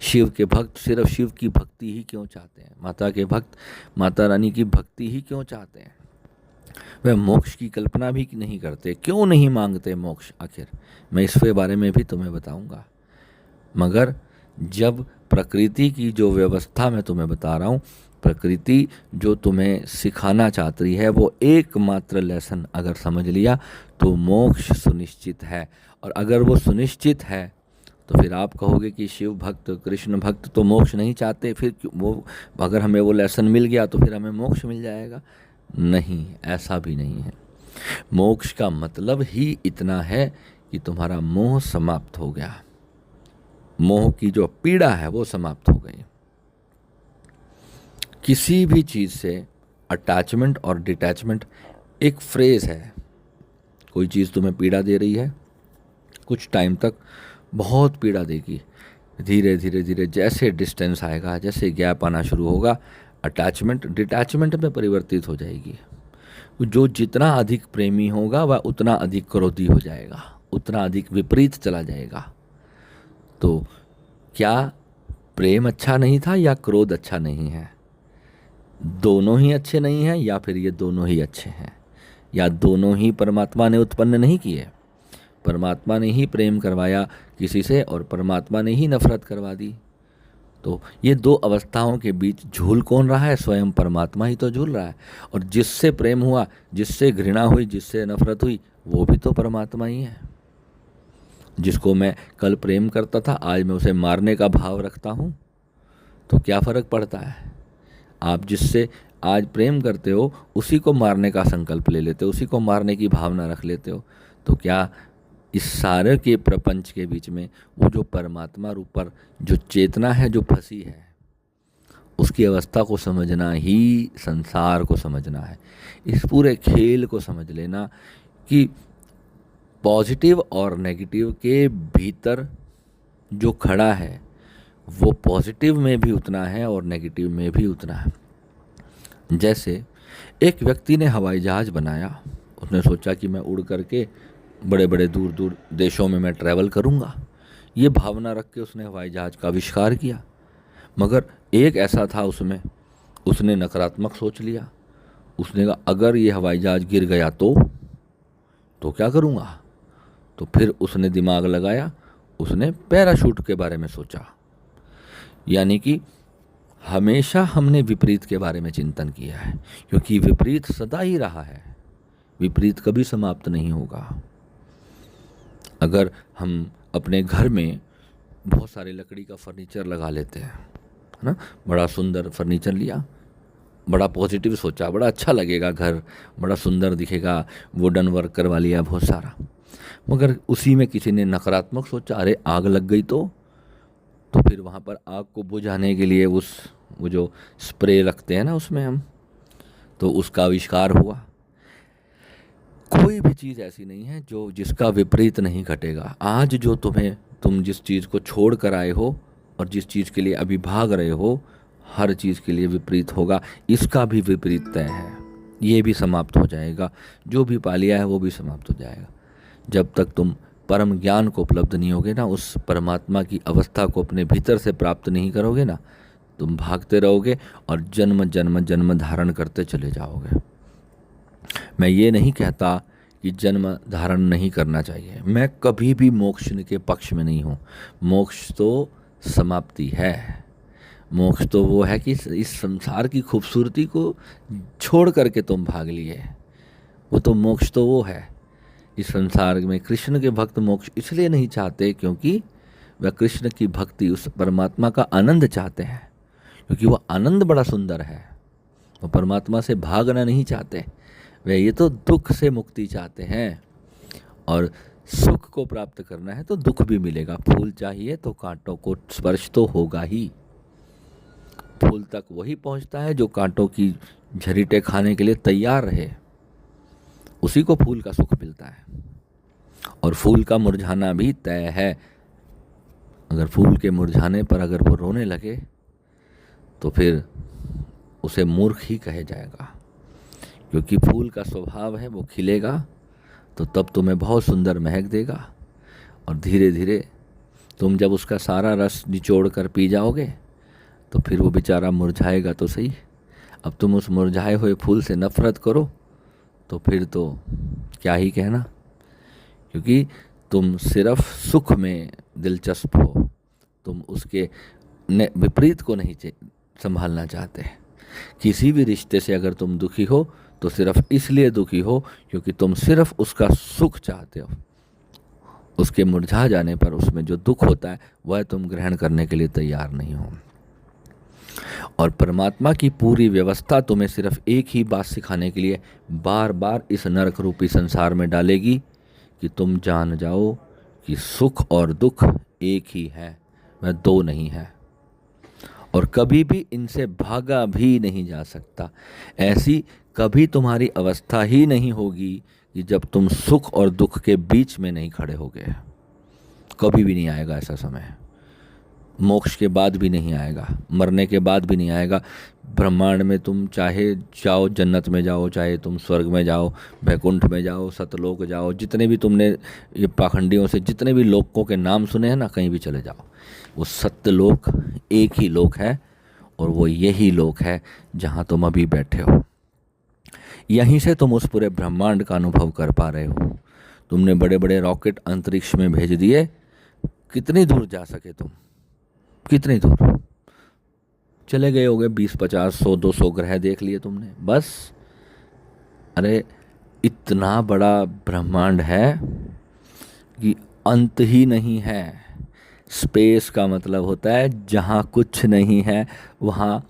शिव के भक्त सिर्फ शिव की भक्ति ही क्यों चाहते हैं, माता के भक्त माता रानी की भक्ति ही क्यों चाहते हैं, वह मोक्ष की कल्पना भी नहीं करते, क्यों नहीं मांगते मोक्ष आखिर। मैं इसके बारे में भी तुम्हें बताऊंगा। मगर जब प्रकृति की जो व्यवस्था मैं तुम्हें बता रहा हूँ, प्रकृति जो तुम्हें सिखाना चाहती है, वो एकमात्र लेसन अगर समझ लिया तो मोक्ष सुनिश्चित है। और अगर वो सुनिश्चित है तो फिर आप कहोगे कि शिव भक्त कृष्ण भक्त तो मोक्ष नहीं चाहते, फिर वो अगर हमें वो लेसन मिल गया तो फिर हमें मोक्ष मिल जाएगा। नहीं, ऐसा भी नहीं है। मोक्ष का मतलब ही इतना है कि तुम्हारा मोह समाप्त हो गया, मोह की जो पीड़ा है वो समाप्त हो गई। किसी भी चीज़ से अटैचमेंट और डिटैचमेंट एक फ्रेज है। कोई चीज़ तुम्हें पीड़ा दे रही है, कुछ टाइम तक बहुत पीड़ा देगी, धीरे धीरे धीरे जैसे डिस्टेंस आएगा, जैसे गैप आना शुरू होगा, अटैचमेंट डिटैचमेंट में परिवर्तित हो जाएगी। जो जितना अधिक प्रेमी होगा वह उतना अधिक क्रोधी हो जाएगा, उतना अधिक विपरीत चला जाएगा। तो क्या प्रेम अच्छा नहीं था या क्रोध अच्छा नहीं है? दोनों ही अच्छे नहीं हैं, या फिर ये दोनों ही अच्छे हैं, या दोनों ही परमात्मा ने उत्पन्न नहीं किए। परमात्मा ने ही प्रेम करवाया किसी से और परमात्मा ने ही नफरत करवा दी। तो ये दो अवस्थाओं के बीच झूल कौन रहा है? स्वयं परमात्मा ही तो झूल रहा है। और जिससे प्रेम हुआ, जिससे घृणा हुई, जिससे नफरत हुई, वो भी तो परमात्मा ही है। जिसको मैं कल प्रेम करता था, आज मैं उसे मारने का भाव रखता हूँ, तो क्या फ़र्क पड़ता है? आप जिससे आज प्रेम करते हो उसी को मारने का संकल्प ले लेते हो, उसी को मारने की भावना रख लेते हो, तो क्या इस सारे के प्रपंच के बीच में वो जो परमात्मा रूप पर जो चेतना है जो फंसी है, उसकी अवस्था को समझना ही संसार को समझना है। इस पूरे खेल को समझ लेना कि पॉजिटिव और नेगेटिव के भीतर जो खड़ा है वो पॉजिटिव में भी उतना है और नेगेटिव में भी उतना है। जैसे एक व्यक्ति ने हवाई जहाज़ बनाया, उसने सोचा कि मैं उड़ करके बड़े बड़े दूर दूर देशों में मैं ट्रैवल करूंगा, ये भावना रख के उसने हवाई जहाज़ का आविष्कार किया। मगर एक ऐसा था उसमें, उसने नकारात्मक सोच लिया। उसने कहा अगर ये हवाई जहाज़ गिर गया तो क्या करूंगा? तो फिर उसने दिमाग लगाया, उसने पैराशूट के बारे में सोचा। यानी कि हमेशा हमने विपरीत के बारे में चिंतन किया है, क्योंकि विपरीत सदा ही रहा है, विपरीत कभी समाप्त नहीं होगा। अगर हम अपने घर में बहुत सारे लकड़ी का फर्नीचर लगा लेते हैं, है ना, बड़ा सुंदर फर्नीचर लिया, बड़ा पॉजिटिव सोचा, बड़ा अच्छा लगेगा घर, बड़ा सुंदर दिखेगा, वुडन वर्क करवा लिया बहुत सारा। मगर उसी में किसी ने नकारात्मक सोचा, अरे आग लग गई तो फिर वहाँ पर आग को बुझाने के लिए वो जो स्प्रे रखते हैं ना उसमें हम, तो उसका आविष्कार हुआ। कोई भी चीज़ ऐसी नहीं है जो जिसका विपरीत नहीं घटेगा। आज जो तुम जिस चीज़ को छोड़ कर आए हो और जिस चीज़ के लिए अभी भाग रहे हो, हर चीज़ के लिए विपरीत होगा। इसका भी विपरीत तय है, ये भी समाप्त हो जाएगा। जो भी पा लिया है वो भी समाप्त हो जाएगा। जब तक तुम परम ज्ञान को उपलब्ध नहीं होगे ना, उस परमात्मा की अवस्था को अपने भीतर से प्राप्त नहीं करोगे ना, तुम भागते रहोगे और जन्म जन्म जन्म धारण करते चले जाओगे। मैं ये नहीं कहता कि जन्म धारण नहीं करना चाहिए, मैं कभी भी मोक्ष के पक्ष में नहीं हूँ। मोक्ष तो समाप्ति है। मोक्ष तो वो है कि इस संसार की खूबसूरती को छोड़ करके तुम भाग लिए, वो तो मोक्ष तो वो है। इस संसार में कृष्ण के भक्त मोक्ष इसलिए नहीं चाहते क्योंकि वह कृष्ण की भक्ति, उस परमात्मा का आनंद चाहते हैं, क्योंकि वह आनंद बड़ा सुंदर है। वो परमात्मा से भागना नहीं चाहते, वे ये तो दुख से मुक्ति चाहते हैं। और सुख को प्राप्त करना है तो दुख भी मिलेगा। फूल चाहिए तो कांटों को स्पर्श तो होगा ही। फूल तक वही पहुंचता है जो कांटों की झरीटे खाने के लिए तैयार रहे, उसी को फूल का सुख मिलता है। और फूल का मुरझाना भी तय है। अगर फूल के मुरझाने पर अगर वो रोने लगे तो फिर उसे मूर्ख ही कहे जाएगा, क्योंकि फूल का स्वभाव है वो खिलेगा तो तब तुम्हें बहुत सुंदर महक देगा, और धीरे धीरे तुम जब उसका सारा रस निचोड़ कर पी जाओगे तो फिर वो बेचारा मुरझाएगा तो सही। अब तुम उस मुरझाए हुए फूल से नफरत करो तो फिर तो क्या ही कहना, क्योंकि तुम सिर्फ सुख में दिलचस्प हो, तुम उसके विपरीत को नहीं संभालना चाहते। किसी भी रिश्ते से अगर तुम दुखी हो तो सिर्फ इसलिए दुखी हो क्योंकि तुम सिर्फ उसका सुख चाहते हो। उसके मुरझा जाने पर उसमें जो दुख होता है वह तुम ग्रहण करने के लिए तैयार नहीं हो। और परमात्मा की पूरी व्यवस्था तुम्हें सिर्फ एक ही बात सिखाने के लिए बार बार इस नरक रूपी संसार में डालेगी कि तुम जान जाओ कि सुख और दुख एक ही है, वह दो नहीं है, और कभी भी इनसे भागा भी नहीं जा सकता। ऐसी कभी तुम्हारी अवस्था ही नहीं होगी कि जब तुम सुख और दुख के बीच में नहीं खड़े होगे। कभी भी नहीं आएगा ऐसा समय। मोक्ष के बाद भी नहीं आएगा, मरने के बाद भी नहीं आएगा। ब्रह्मांड में तुम चाहे जाओ, जन्नत में जाओ, चाहे तुम स्वर्ग में जाओ, वैकुंठ में जाओ, सतलोक जाओ, जितने भी तुमने ये पाखंडियों से जितने भी लोकों के नाम सुने हैं ना, कहीं भी चले जाओ, वो सत्यलोक एक ही लोक है, और वो यही लोक है जहाँ तुम अभी बैठे हो। यहीं से तुम उस पूरे ब्रह्मांड का अनुभव कर पा रहे हो। तुमने बड़े बड़े रॉकेट अंतरिक्ष में भेज दिए, कितनी दूर जा सके तुम, कितनी दूर चले गए होगे? 20, 50, 100, 200 ग्रह देख लिए तुमने, बस। अरे इतना बड़ा ब्रह्मांड है कि अंत ही नहीं है। स्पेस का मतलब होता है जहाँ कुछ नहीं है वहाँ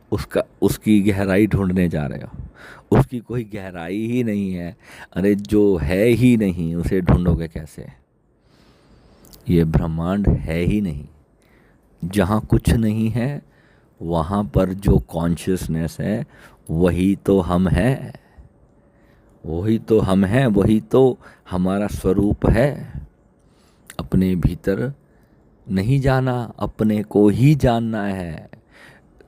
उसकी गहराई ढूंढने जा रहे हो। उसकी कोई गहराई ही नहीं है। अरे जो है ही नहीं उसे ढूंढोगे कैसे? ये ब्रह्मांड है ही नहीं। जहाँ कुछ नहीं है वहाँ पर जो कॉन्शियसनेस है वही तो हम हैं, वही तो हम हैं, वही तो हमारा स्वरूप है। अपने भीतर नहीं जाना, अपने को ही जानना है।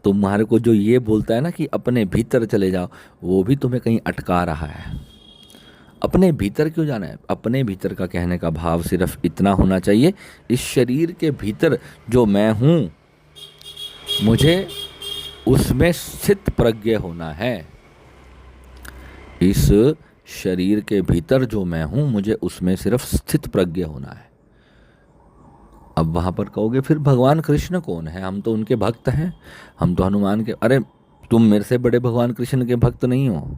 तुम्हारे को जो ये बोलता है ना कि अपने भीतर चले जाओ, वो भी तुम्हें कहीं अटका रहा है। अपने भीतर क्यों जाना है? अपने भीतर का कहने का भाव सिर्फ इतना होना चाहिए, इस शरीर के भीतर जो मैं हूँ मुझे उसमें स्थित प्रज्ञ होना है। इस शरीर के भीतर जो मैं हूँ मुझे उसमें सिर्फ स्थित प्रज्ञ होना है। अब वहाँ पर कहोगे फिर भगवान कृष्ण कौन है? हम तो उनके भक्त हैं, हम तो हनुमान के। अरे तुम मेरे से बड़े भगवान कृष्ण के भक्त नहीं हो।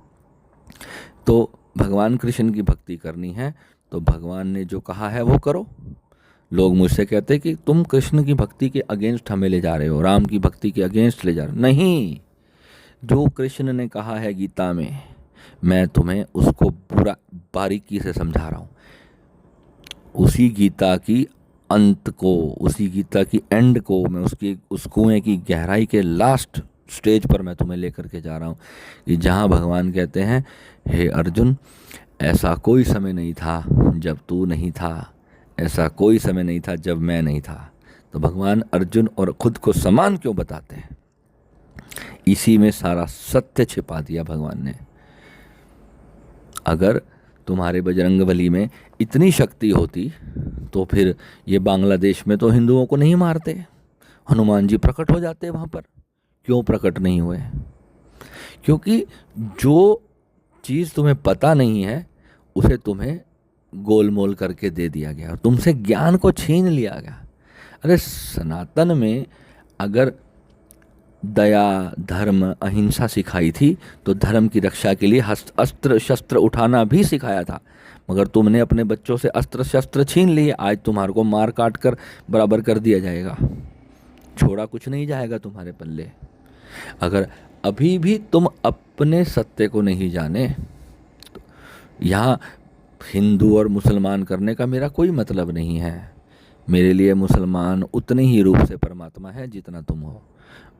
तो भगवान कृष्ण की भक्ति करनी है तो भगवान ने जो कहा है वो करो। लोग मुझसे कहते हैं कि तुम कृष्ण की भक्ति के अगेंस्ट हमें ले जा रहे हो, राम की भक्ति के अगेंस्ट ले जा रहे हो। नहीं, जो कृष्ण ने कहा है गीता में, मैं तुम्हें उसको पूरा बारीकी से समझा रहा हूँ। उसी गीता की अंत को, उसी गीता की एंड को, मैं उसकी उस कुएं की गहराई के लास्ट स्टेज पर मैं तुम्हें लेकर के जा रहा हूँ, कि जहाँ भगवान कहते हैं, हे अर्जुन, ऐसा कोई समय नहीं था जब तू नहीं था, ऐसा कोई समय नहीं था जब मैं नहीं था। तो भगवान अर्जुन और खुद को समान क्यों बताते हैं? इसी में सारा सत्य छिपा दिया भगवान ने। अगर तुम्हारे बजरंगबली में इतनी शक्ति होती तो फिर ये बांग्लादेश में तो हिंदुओं को नहीं मारते, हनुमान जी प्रकट हो जाते वहाँ पर। क्यों प्रकट नहीं हुए? क्योंकि जो चीज़ तुम्हें पता नहीं है उसे तुम्हें गोलमोल करके दे दिया गया और तुमसे ज्ञान को छीन लिया गया। अरे सनातन में अगर दया, धर्म, अहिंसा सिखाई थी तो धर्म की रक्षा के लिए अस्त्र शस्त्र उठाना भी सिखाया था, मगर तुमने अपने बच्चों से अस्त्र शस्त्र छीन लिए। आज तुम्हारे को मार काट कर बराबर कर दिया जाएगा, छोड़ा कुछ नहीं जाएगा तुम्हारे पल्ले। अगर अभी भी तुम अपने सत्य को नहीं जाने, तो यहाँ हिंदू और मुसलमान करने का मेरा कोई मतलब नहीं है। मेरे लिए मुसलमान उतने ही रूप से परमात्मा है जितना तुम हो,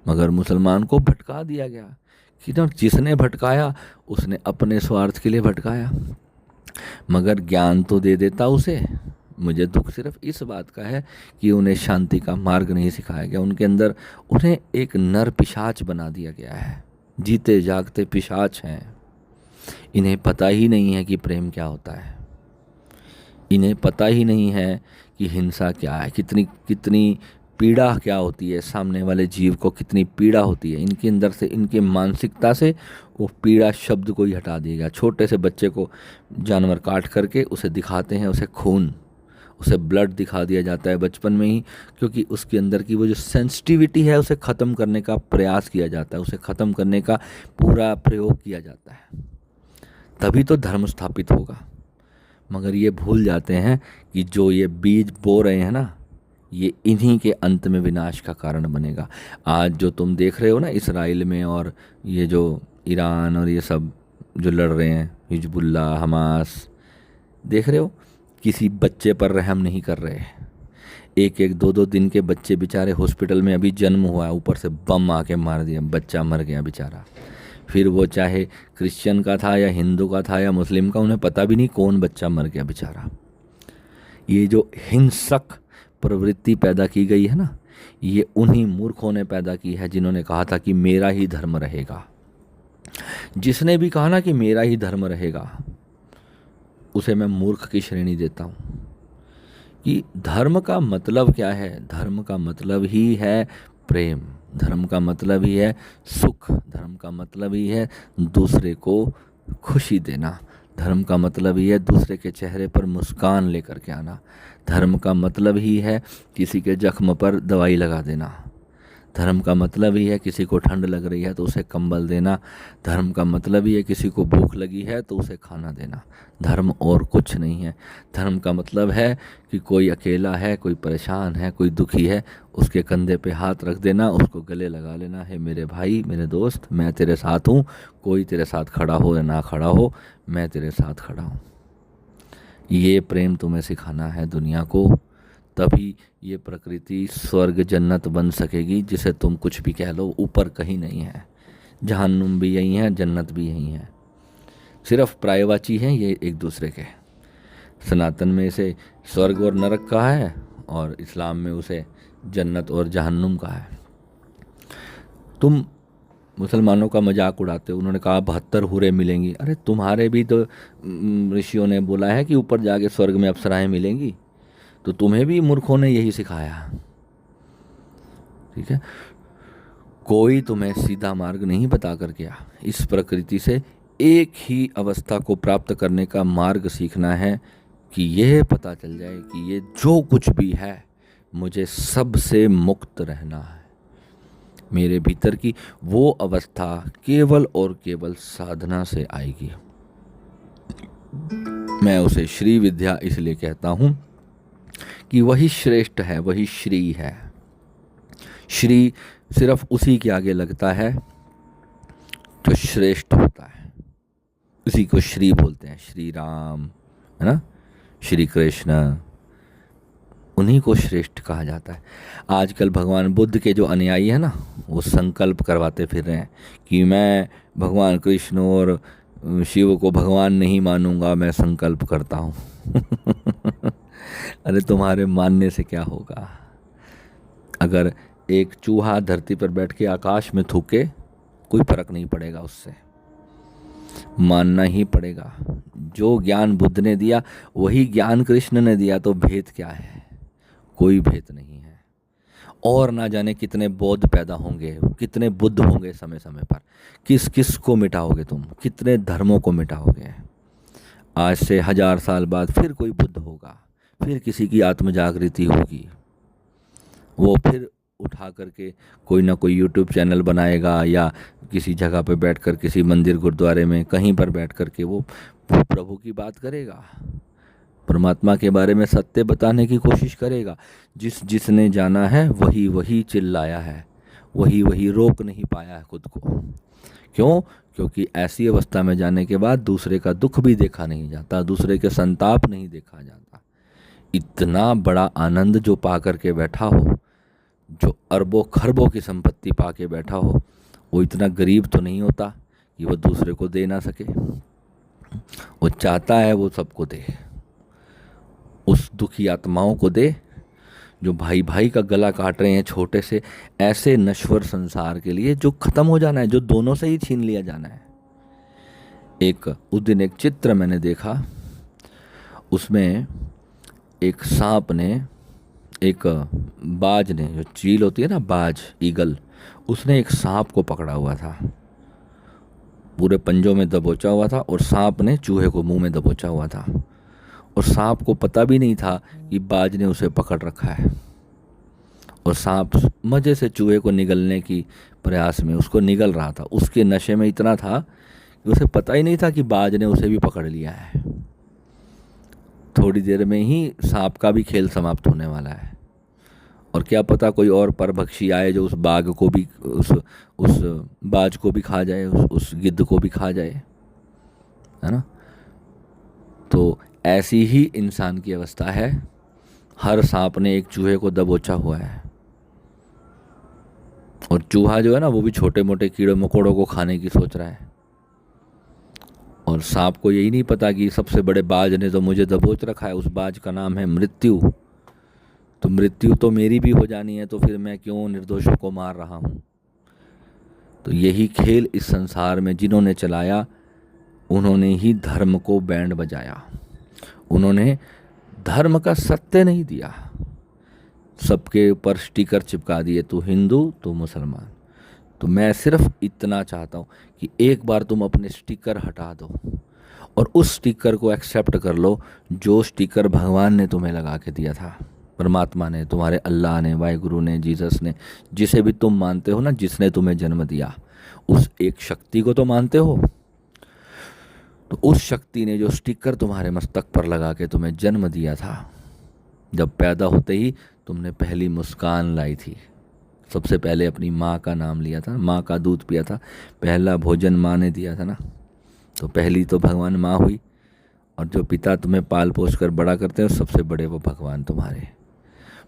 मगर मुसलमान को भटका दिया गया कि जिसने भटकाया उसने अपने स्वार्थ के लिए भटकाया, मगर ज्ञान तो दे देता उसे। मुझे दुख सिर्फ इस बात का है कि उन्हें शांति का मार्ग नहीं सिखाया गया, उनके अंदर उन्हें एक नर पिशाच बना दिया गया है, जीते जागते पिशाच हैं। इन्हें पता ही नहीं है कि प्रेम क्या होता है, इन्हें पता ही नहीं है कि हिंसा क्या है, कितनी कितनी पीड़ा क्या होती है, सामने वाले जीव को कितनी पीड़ा होती है। इनके अंदर से, इनके मानसिकता से वो पीड़ा शब्द को ही हटा दिएगा। छोटे से बच्चे को जानवर काट करके उसे दिखाते हैं, उसे खून, उसे ब्लड दिखा दिया जाता है बचपन में ही, क्योंकि उसके अंदर की वो जो सेंसिटिविटी है उसे ख़त्म करने का प्रयास किया जाता है, उसे ख़त्म करने का पूरा प्रयोग किया जाता है, तभी तो धर्म स्थापित होगा। मगर ये भूल जाते हैं कि जो ये बीज बो रहे हैं ना, ये इन्हीं के अंत में विनाश का कारण बनेगा। आज जो तुम देख रहे हो ना इसराइल में, और ये जो ईरान और ये सब जो लड़ रहे हैं, हिजबुल्लाह, हमास, देख रहे हो, किसी बच्चे पर रहम नहीं कर रहे। एक एक दो दो दिन के बच्चे बेचारे हॉस्पिटल में, अभी जन्म हुआ, ऊपर से बम आके मार दिया, बच्चा मर गया बेचारा। फिर वो चाहे क्रिश्चियन का था या हिंदू का था या मुस्लिम का, उन्हें पता भी नहीं कौन बच्चा मर गया बेचारा। ये जो हिंसक प्रवृत्ति पैदा की गई है ना, ये उन्हीं मूर्खों ने पैदा की है जिन्होंने कहा था कि मेरा ही धर्म रहेगा। जिसने भी कहा ना कि मेरा ही धर्म रहेगा, उसे मैं मूर्ख की श्रेणी देता हूँ। कि धर्म का मतलब क्या है? धर्म का मतलब ही है प्रेम, धर्म का मतलब ही है सुख, धर्म का मतलब ही है दूसरे को खुशी देना, धर्म का मतलब ही है दूसरे के चेहरे पर मुस्कान लेकर के आना, धर्म का मतलब ही है किसी के जख्म पर दवाई लगा देना, धर्म का मतलब ही है किसी को ठंड लग रही है तो उसे कंबल देना, धर्म का मतलब ही है किसी को भूख लगी है तो उसे खाना देना। धर्म और कुछ नहीं है। धर्म का मतलब है कि कोई अकेला है, कोई परेशान है, कोई दुखी है, उसके कंधे पे हाथ रख देना, उसको गले लगा लेना, है मेरे भाई, मेरे दोस्त, मैं तेरे साथ हूँ, कोई तेरे साथ खड़ा हो या ना खड़ा हो, मैं तेरे साथ खड़ा हूँ। ये प्रेम तुम्हें सिखाना है दुनिया को, तभी ये प्रकृति स्वर्ग जन्नत बन सकेगी, जिसे तुम कुछ भी कह लो, ऊपर कहीं नहीं है। जहन्नुम भी यही है, जन्नत भी यही है, सिर्फ प्रायवाची हैं ये एक दूसरे के। सनातन में इसे स्वर्ग और नरक कहा है और इस्लाम में उसे जन्नत और जहन्नुम कहा है। तुम मुसलमानों का मजाक उड़ाते हो, उन्होंने कहा 72 हूरें मिलेंगी। अरे तुम्हारे भी तो ऋषियों ने बोला है कि ऊपर जाके स्वर्ग में अप्सराएं मिलेंगी, तो तुम्हें भी मूर्खों ने यही सिखाया। ठीक है, कोई तुम्हें सीधा मार्ग नहीं बता कर गया। इस प्रकृति से एक ही अवस्था को प्राप्त करने का मार्ग सीखना है कि यह पता चल जाए कि ये जो कुछ भी है, मुझे सबसे मुक्त रहना है। मेरे भीतर की वो अवस्था केवल और केवल साधना से आएगी। मैं उसे श्री विद्या इसलिए कहता हूँ कि वही श्रेष्ठ है, वही श्री है। श्री सिर्फ उसी के आगे लगता है जो श्रेष्ठ होता है, उसी को श्री बोलते हैं। श्री राम है ना, श्री कृष्ण, उन्हीं को श्रेष्ठ कहा जाता है। आजकल भगवान बुद्ध के जो अनुयायी हैं ना, वो संकल्प करवाते फिर रहे हैं कि मैं भगवान कृष्ण और शिव को भगवान नहीं मानूंगा, मैं संकल्प करता हूँ। अरे तुम्हारे मानने से क्या होगा? अगर एक चूहा धरती पर बैठ के आकाश में थूके, कोई फर्क नहीं पड़ेगा उससे, मानना ही पड़ेगा। जो ज्ञान बुद्ध ने दिया वही ज्ञान कृष्ण ने दिया, तो भेद क्या है? कोई भेद नहीं है। और ना जाने कितने बौद्ध पैदा होंगे, कितने बुद्ध होंगे समय समय पर। किस किस को मिटाओगे तुम? कितने धर्मों को मिटाओगे? आज से 1000 साल बाद फिर कोई बुद्ध होगा, फिर किसी की आत्म जागृति होगी, वो फिर उठा करके कोई ना कोई यूट्यूब चैनल बनाएगा या किसी जगह पर बैठकर किसी मंदिर गुरुद्वारे में कहीं पर बैठ करके वो प्रभु की बात करेगा, परमात्मा के बारे में सत्य बताने की कोशिश करेगा। जिसने जाना है वही वही चिल्लाया है, वही वही रोक नहीं पाया है खुद को। क्यों? क्योंकि ऐसी अवस्था में जाने के बाद दूसरे का दुख भी देखा नहीं जाता, दूसरे के संताप नहीं देखा जाता। इतना बड़ा आनंद जो पा करके बैठा हो, जो अरबों खरबों की संपत्ति पा के बैठा हो, वो इतना गरीब तो नहीं होता कि वो दूसरे को दे ना सके। वो चाहता है वो सबको दे, उस दुखी आत्माओं को दे जो भाई भाई का गला काट रहे हैं छोटे से ऐसे नश्वर संसार के लिए, जो खत्म हो जाना है, जो दोनों से ही छीन लिया जाना है। उस दिन एक चित्र मैंने देखा, उसमें एक सांप ने, एक बाज ने, जो चील होती है ना, बाज, ईगल, उसने एक सांप को पकड़ा हुआ था, पूरे पंजों में दबोचा हुआ था, और सांप ने चूहे को मुंह में दबोचा हुआ था। और सांप को पता भी नहीं था कि बाज ने उसे पकड़ रखा है, और सांप मज़े से चूहे को निगलने की प्रयास में उसको निगल रहा था। उसके नशे में इतना था कि उसे पता ही नहीं था कि बाज ने उसे भी पकड़ लिया है। थोड़ी देर में ही सांप का भी खेल समाप्त होने वाला है, और क्या पता कोई और परभक्षी आए जो उस बाघ को भी, उस बाज को भी खा जाए, उस गिद्ध को भी खा जाए, है ना। तो ऐसी ही इंसान की अवस्था है। हर सांप ने एक चूहे को दबोचा हुआ है, और चूहा जो है ना, वो भी छोटे मोटे कीड़े मकोड़ों को खाने की सोच रहा है। और सांप को यही नहीं पता कि सबसे बड़े बाज ने तो मुझे दबोच रखा है, उस बाज का नाम है मृत्यु। तो मृत्यु तो मेरी भी हो जानी है, तो फिर मैं क्यों निर्दोषों को मार रहा हूँ? तो यही खेल इस संसार में जिन्होंने चलाया, उन्होंने ही धर्म को बैंड बजाया। उन्होंने धर्म का सत्य नहीं दिया, सबके ऊपर स्टिकर चिपका दिए, तू हिंदू, तू मुसलमान। तो मैं सिर्फ इतना चाहता हूँ कि एक बार तुम अपने स्टिकर हटा दो और उस स्टिकर को एक्सेप्ट कर लो, जो स्टिकर भगवान ने तुम्हें लगा के दिया था, परमात्मा ने, तुम्हारे अल्लाह ने, वाहिगुरु ने, जीसस ने, जिसे भी तुम मानते हो ना, जिसने तुम्हें जन्म दिया, उस एक शक्ति को तो मानते हो। तो उस शक्ति ने जो स्टिकर तुम्हारे मस्तक पर लगा के तुम्हें जन्म दिया था, जब पैदा होते ही तुमने पहली मुस्कान लाई थी, सबसे पहले अपनी माँ का नाम लिया था, माँ का दूध पिया था, पहला भोजन माँ ने दिया था ना, तो पहली तो भगवान माँ हुई। और जो पिता तुम्हें पाल पोस कर बड़ा करते हैं, सबसे बड़े वो भगवान तुम्हारे,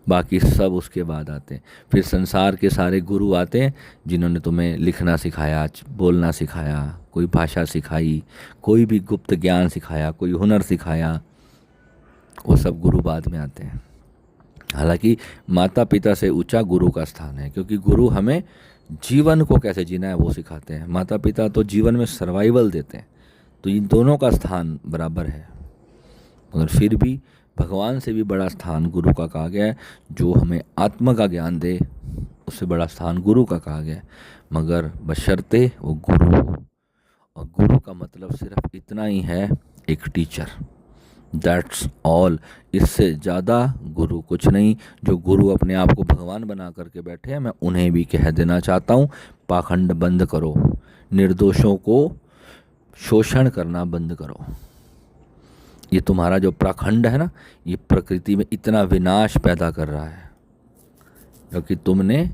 बाकी सब उसके बाद आते हैं। फिर संसार के सारे गुरु आते हैं, जिन्होंने तुम्हें लिखना सिखाया, बोलना सिखाया, कोई भाषा सिखाई, कोई भी गुप्त ज्ञान सिखाया, कोई हुनर सिखाया, वो सब गुरु बाद में आते हैं। हालांकि माता पिता से ऊंचा गुरु का स्थान है, क्योंकि गुरु हमें जीवन को कैसे जीना है वो सिखाते हैं। माता पिता तो जीवन में सर्वाइवल देते हैं, तो इन दोनों का स्थान बराबर है। मगर फिर भी भगवान से भी बड़ा स्थान गुरु का कहा गया है। जो हमें आत्मा का ज्ञान दे, उससे बड़ा स्थान गुरु का कहा गया है, मगर बशर्ते वो गुरु हो। और गुरु का मतलब सिर्फ इतना ही है, एक टीचर, दैट्स ऑल। इससे ज़्यादा गुरु कुछ नहीं। जो गुरु अपने आप को भगवान बना करके बैठे हैं, मैं उन्हें भी कह देना चाहता हूँ, पाखंड बंद करो, निर्दोषों को शोषण करना बंद करो। ये तुम्हारा जो पाखंड है ना, ये प्रकृति में इतना विनाश पैदा कर रहा है, क्योंकि तुमने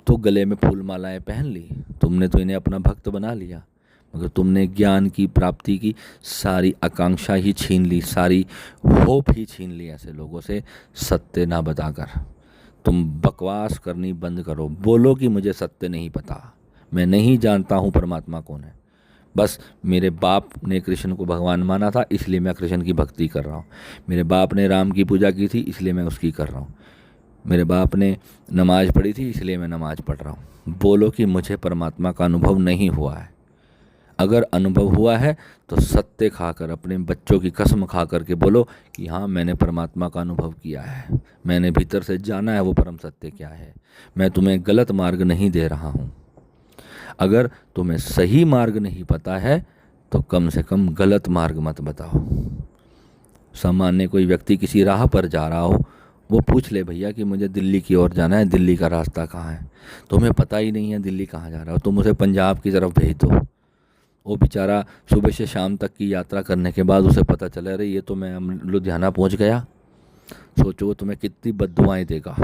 तो गले में फूल मालाएं पहन ली, तुमने तो इन्हें अपना भक्त बना लिया, मगर तुमने ज्ञान की प्राप्ति की सारी आकांक्षा ही छीन ली, सारी होप ही छीन ली ऐसे लोगों से सत्य ना बताकर। तुम बकवास करनी बंद करो, बोलो कि मुझे सत्य नहीं पता, मैं नहीं जानता हूँ परमात्मा कौन है। बस मेरे बाप ने कृष्ण को भगवान माना था इसलिए मैं कृष्ण की भक्ति कर रहा हूँ, मेरे बाप ने राम की पूजा की थी इसलिए मैं उसकी कर रहा हूँ, मेरे बाप ने नमाज पढ़ी थी इसलिए मैं नमाज पढ़ रहा हूँ। बोलो कि मुझे परमात्मा का अनुभव नहीं हुआ है। अगर अनुभव हुआ है तो सत्य खाकर, अपने बच्चों की कसम खा करके बोलो कि हाँ मैंने परमात्मा का अनुभव किया है, मैंने भीतर से जाना है वो परम सत्य क्या है। मैं तुम्हें गलत मार्ग नहीं दे रहा हूँ। अगर तुम्हें सही मार्ग नहीं पता है तो कम से कम गलत मार्ग मत बताओ। सामान्य कोई व्यक्ति किसी राह पर जा रहा हो, वो पूछ ले भैया कि मुझे दिल्ली की ओर जाना है, दिल्ली का रास्ता कहाँ है। तुम्हें पता ही नहीं है दिल्ली कहाँ जा रहा हो, तुम उसे पंजाब की तरफ भेज दो। वो बेचारा सुबह से शाम तक की यात्रा करने के बाद उसे पता चला अरे ये तो मैं लुधियाना पहुँच गया। सोचो वो तुम्हें कितनी बद्दुआएं देगा।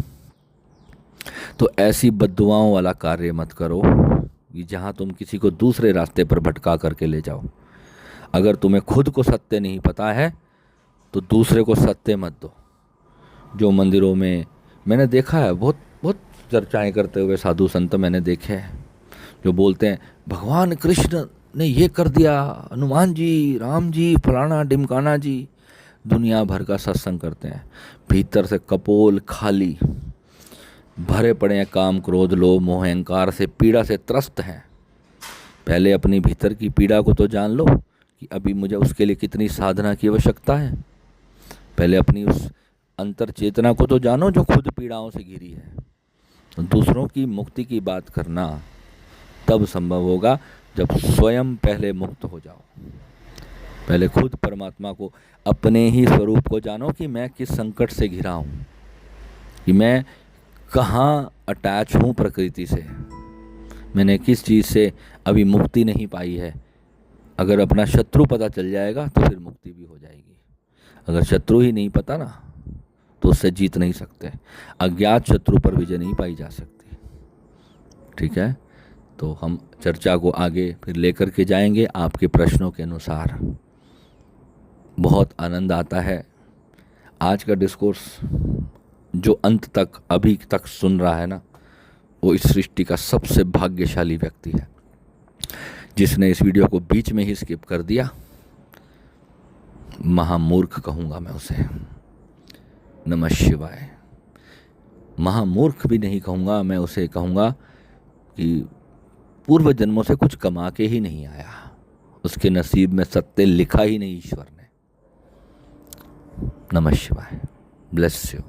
तो ऐसी बद्दुआओं वाला कार्य मत करो कि जहाँ तुम किसी को दूसरे रास्ते पर भटका करके ले जाओ। अगर तुम्हें खुद को सत्य नहीं पता है तो दूसरे को सत्य मत दो। जो मंदिरों में मैंने देखा है, बहुत बहुत चर्चाएं करते हुए साधु संत मैंने देखे हैं जो बोलते हैं भगवान कृष्ण ने ये कर दिया, हनुमान जी, राम जी, फलाना ढिमकाना जी, दुनिया भर का सत्संग करते हैं, भीतर से कपोल खाली, भरे पड़े हैं काम क्रोध लोभ मोह अहंकार से, पीड़ा से त्रस्त हैं। पहले अपनी भीतर की पीड़ा को तो जान लो कि अभी मुझे उसके लिए कितनी साधना की आवश्यकता है। पहले अपनी उस अंतर चेतना को तो जानो जो खुद पीड़ाओं से घिरी है। तो दूसरों की मुक्ति की बात करना तब संभव होगा जब स्वयं पहले मुक्त हो जाओ। पहले खुद परमात्मा को, अपने ही स्वरूप को जानो कि मैं किस संकट से घिरा हूँ, कि मैं कहाँ अटैच हूँ प्रकृति से, मैंने किस चीज़ से अभी मुक्ति नहीं पाई है। अगर अपना शत्रु पता चल जाएगा तो फिर मुक्ति भी हो जाएगी। अगर शत्रु ही नहीं पता ना तो उससे जीत नहीं सकते। अज्ञात शत्रु पर विजय नहीं पाई जा सकती। ठीक है, तो हम चर्चा को आगे फिर लेकर के जाएंगे आपके प्रश्नों के अनुसार। बहुत आनंद आता है। आज का डिस्कोर्स जो अंत तक अभी तक सुन रहा है ना, वो इस सृष्टि का सबसे भाग्यशाली व्यक्ति है। जिसने इस वीडियो को बीच में ही स्किप कर दिया, महामूर्ख कहूँगा मैं उसे। नमः शिवाय। महामूर्ख भी नहीं कहूँगा मैं उसे, कहूँगा कि पूर्व जन्मों से कुछ कमा के ही नहीं आया, उसके नसीब में सत्य लिखा ही नहीं ईश्वर ने। नमः शिवाय। Bless you.